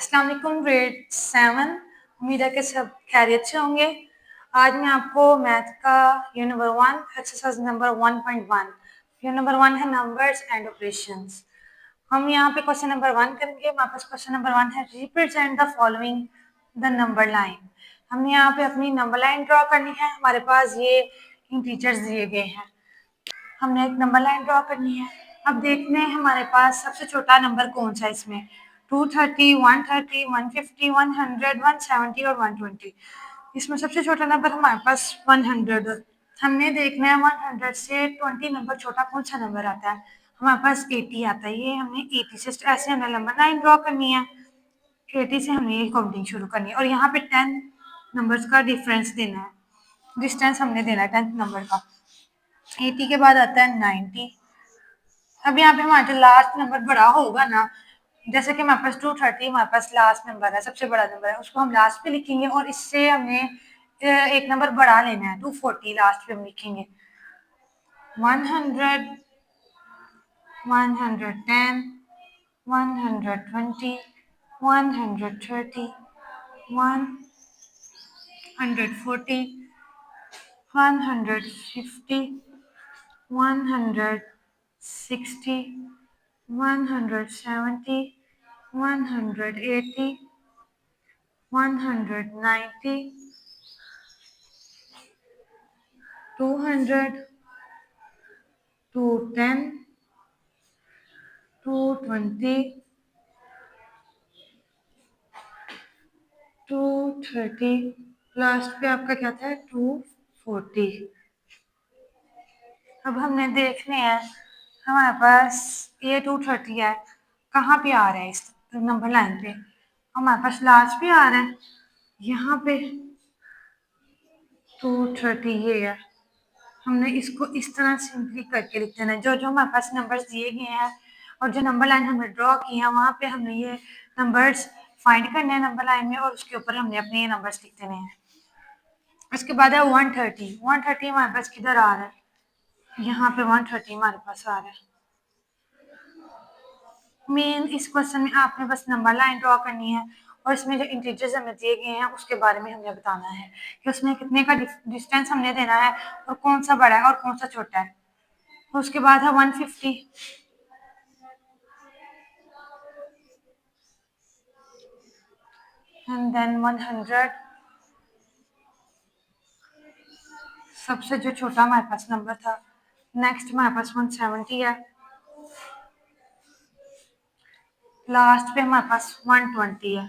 अस्सलाम वालेकुम ग्रेड 7। उम्मीद है कि सब खैरियत से होंगे। आज मैं आपको मैथ का unit number 1 exercise number 1.1 unit number 1 है नंबर्स एंड ऑपरेशंस। हम यहाँ पे क्वेश्चन नंबर 1 करेंगे। हमारे पास क्वेश्चन नंबर 1 है represent the following the number line. हमने यहाँ पे अपनी नंबर लाइन ड्रॉ करनी है। हमारे पास ये इंटीजर्स दिए गए हैं, हमने एक नंबर लाइन ड्रॉ करनी है। अब देखने हैं हमारे पास सबसे छोटा नंबर कौन सा है इसमें। 230, 130, 150, 100, 170 और 120। इसमें सबसे छोटा नंबर हमारे पास 100। हमने देखना है 100 से 20 नंबर छोटा कौन सा नंबर आता है। हमारे पास 80 आता है। ये हमने 80 से ऐसे हमने नंबर लाइन ड्रॉ करनी है। 80 से हमने ये काउंटिंग शुरू करनी है और यहाँ पे 10 नंबर्स का डिफरेंस देना है, डिस्टेंस हमने देना है 10 नंबर का। 80 के बाद आता है 90। अब यहाँ पे हमारा जो लास्ट नंबर बड़ा होगा ना, जैसे कि हमारे पास 230 हमारे पास लास्ट नंबर है, सबसे बड़ा नंबर है, उसको हम लास्ट पे लिखेंगे और इससे हमने एक नंबर बढ़ा लेना है। 240 लास्ट पे हम लिखेंगे। 100, 110, 120, 130, 140, 150, 160, 170, 180, 190, 200, 210, 220, 230, लास्ट पे आपका क्या था 240। अब हमने देखने हैं हमारे पास ये 230 है, कहाँ पे आ रहा है इस नंबर लाइन पे। हमारे पास लास्ट पे आ रहा है, यहाँ पे 230 ये है। हमने इसको इस तरह सिंपली करके लिख देना है। जो जो हमारे पास नंबर्स दिए गए हैं और जो नंबर लाइन हमने ड्रॉ की है वहाँ पे हमने ये नंबर्स फाइंड करने हैं नंबर लाइन में और उसके ऊपर हमने अपने ये नंबर्स लिख देने हैं। उसके बाद है 130। 130 हमारे पास किधर आ रहा है, यहाँ पे 130 हमारे पास आ रहा है। मेन इस क्वेश्चन में आपने बस नंबर लाइन ड्रॉ करनी है और इसमें जो इंटीजर्स हमें दिए गए हैं उसके बारे में हमें बताना है कि उसमें कितने का डिस्टेंस हमने देना है और कौन सा बड़ा है और कौन सा छोटा है। उसके बाद है 150, and then 100। सबसे जो छोटा हमारे पास नंबर था। नेक्स्ट हमारे पास 170 है। लास्ट पे हमारे पास 120 है।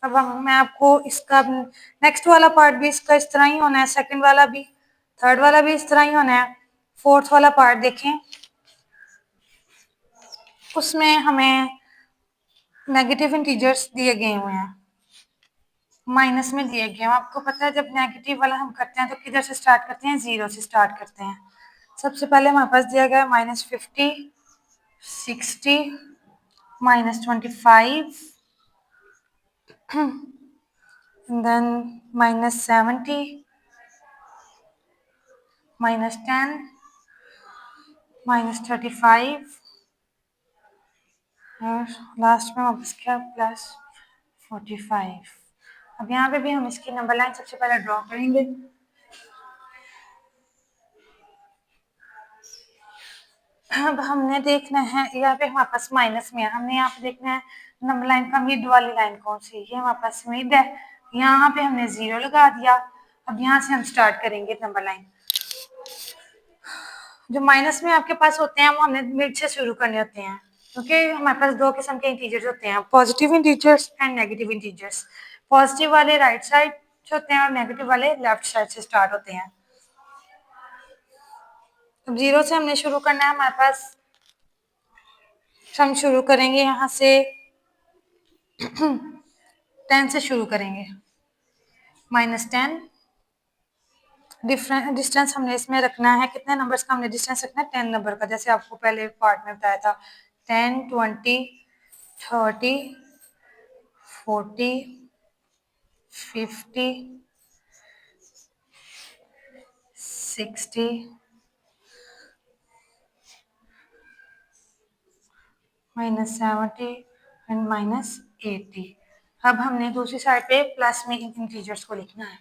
अब मैं आपको इसका नेक्स्ट वाला पार्ट भी इसका इस तरह ही होना है, सेकंड वाला भी, थर्ड वाला भी इस तरह ही होना है। फोर्थ वाला पार्ट देखें, उसमें हमें नेगेटिव इंटीजर्स दिए गए हुए हैं, माइनस में दिए गए हैं। आपको पता है जब नेगेटिव वाला हम करते हैं तो किधर से स्टार्ट करते हैं, 0 से स्टार्ट करते हैं। सबसे पहले हमारे पास दिया गया -50, 60, -25, then -70, -10, -35 और लास्ट में वापस क्या +45। अब यहाँ पे भी हम इसकी नंबर लाइन सबसे पहले ड्रॉ करेंगे। अब हमने देखना है यहाँ पे हमारे पास माइनस में है, हमने यहाँ पे देखना है नंबर लाइन का मिड वाली लाइन कौन सी है। ये हमारे पास मिड है, यहाँ पे हमने 0 लगा दिया। अब यहाँ से हम स्टार्ट करेंगे नंबर लाइन। जो माइनस में आपके पास होते हैं वो हमने मिड से शुरू करने होते हैं, क्योंकि हमारे पास दो किस्म के इंटीजर्स होते हैं, positive integers and negative integers. Positive वाले राइट साइड से होते हैं और नेगेटिव वाले लेफ्ट साइड से स्टार्ट होते हैं। अब 0 से हमने शुरू करना है। हमारे पास हम शुरू करेंगे यहाँ से 10 से शुरू करेंगे। -10 डिस्टेंस हमने इसमें रखना है, कितने नंबर्स का हमने डिस्टेंस रखना है, 10 नंबर का, जैसे आपको पहले पार्ट में बताया था। 10, 20, 30, 40, 50, 60, -70 एंड -80। अब हमने दूसरी साइड पे प्लस में इन इंटीजर्स को लिखना है।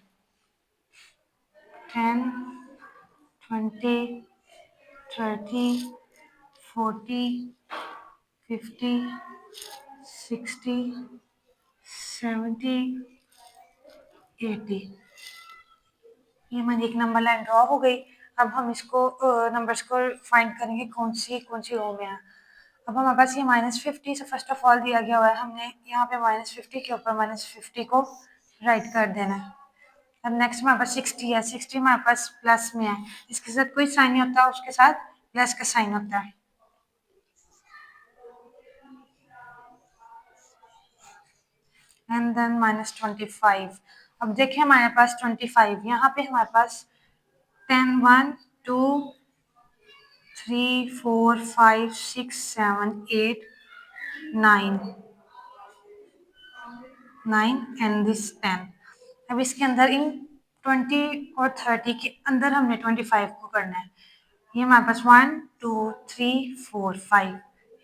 10, 20, 30, 40, 50, 60, 70, 80। ये हमारी एक नंबर लाइन ड्रॉ हो गई। अब हम इसको नंबर्स को फाइंड करेंगे कौन सी रो में है। अब हमारे पास ये -50 से फर्स्ट ऑफ ऑल दिया गया हुआ है, हमने यहाँ पे -50 के ऊपर -50 को राइट कर देना है। अब नेक्स्ट हमारे पास 60 है, 60 हमारे पास प्लस में है, इसके साथ कोई साइन नहीं होता, उसके साथ प्लस का साइन होता है। And then -25। अब देखिए हमारे पास 25, यहाँ पे हमारे पास 10, 1, 2, 3, 4, 5, 6, 7, 8, 9 एंड दिस 10। अब इसके अंदर इन 20 और 30 के अंदर हमने 25 को करना है। ये हमारे पास 1, 2, 3, 4, 5।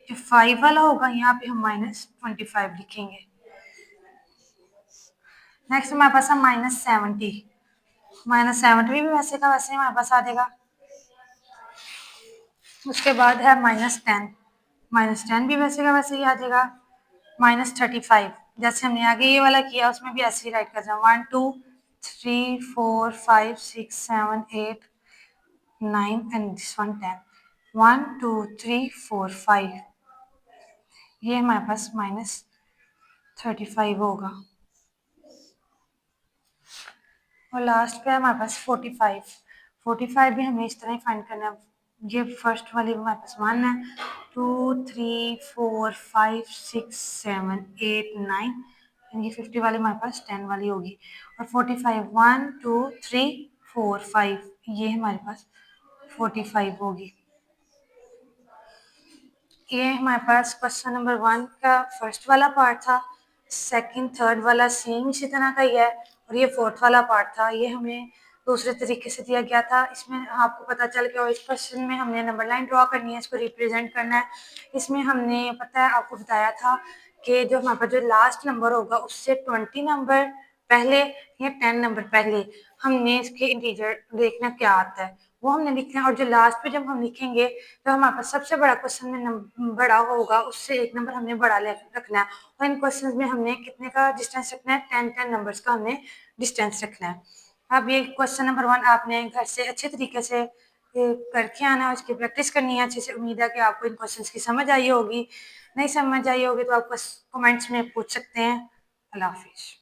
जो 5 वाला होगा यहाँ पे हम -25 लिखेंगे। नेक्स्ट हमारे पास है -70। -70 भी वैसे का वैसे हमारे पास आ जाएगा। उसके बाद है -10। -10 भी वैसे का वैसे ही आ जाएगा। -35, जैसे हमने आगे ये वाला किया उसमें भी ऐसे ही राइट कर जाए। 1, 2, 3, 4, 5, 6, 7, 8, 9 एंड दिस वन 10। 1, 2, 3, 4, 5। ये हमारे पास -35 होगा। और लास्ट पे हमारे पास 45। 45 भी हमें इस तरह ही फाइंड करना है। ये फर्स्ट वाली हमारे पास 1 है, 2, 3, 4, 5, 6, 7, 8, 9। ये 50 वाली हमारे पास 10 वाली होगी। और 45 1, 2, 3, 4, 5, ये हमारे पास 45 होगी। ये हमारे पास क्वेश्चन नंबर 1 का फर्स्ट वाला पार्ट था। सेकंड, थर्ड वाला सेम इसी तरह का ही है। और ये फोर्थ वाला पार्ट था, ये हमें दूसरे तरीके से दिया गया था। इसमें आपको पता चल गया, और इस क्वेश्चन में हमने नंबर लाइन ड्रॉ करनी है, इसको रिप्रेजेंट करना है। इसमें हमने पता है आपको बताया था कि जो हमारे पास जो लास्ट नंबर होगा उससे 20 नंबर पहले या 10 नंबर पहले हमने इसके इंटीजर देखना क्या आता है वो हमने लिखना है। और जो लास्ट पे जब हम लिखेंगे तो हमारे पास सबसे बड़ा क्वेश्चन में बड़ा होगा, उससे एक नंबर हमने बड़ा रखना है। और इन क्वेश्चन में हमने कितने का डिस्टेंस रखना है, 10 नंबर्स का हमने डिस्टेंस रखना है। अब ये क्वेश्चन नंबर 1 आपने घर से अच्छे तरीके से करके आना है, उसकी प्रैक्टिस करनी है अच्छे से। उम्मीद है कि आपको इन क्वेश्चंस की समझ आई होगी। नहीं समझ आई होगी तो आप कमेंट्स में पूछ सकते हैं। अल्लाह हाफिज़।